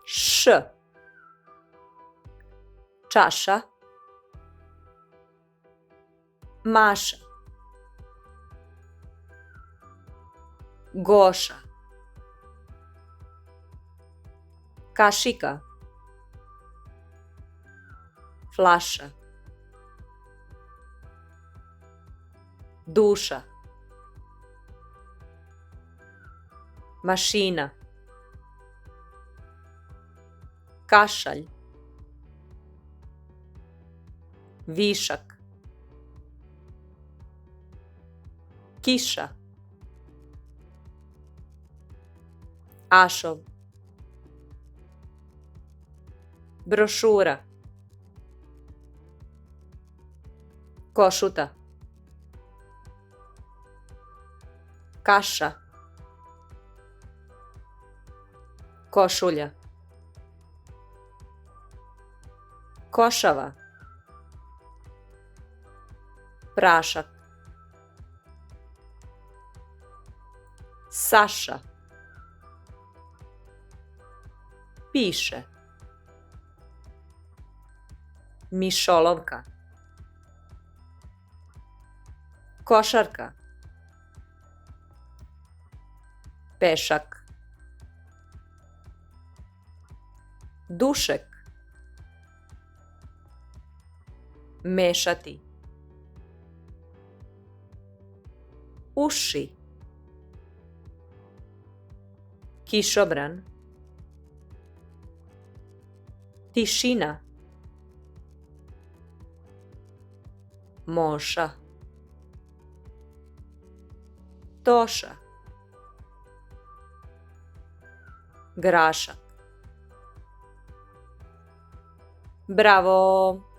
š, čaša, Maša, Goša, kašika, flaša, duša, mašina, kašalj, višak, kiša, ašov, brošura, košuta, kaša, košulja, košava, prašak, Saša, piše, mišolovka, košarka, pešak, dušek, mešati, uši, kišobran, tišina, moša, toša, grašak. Bravo!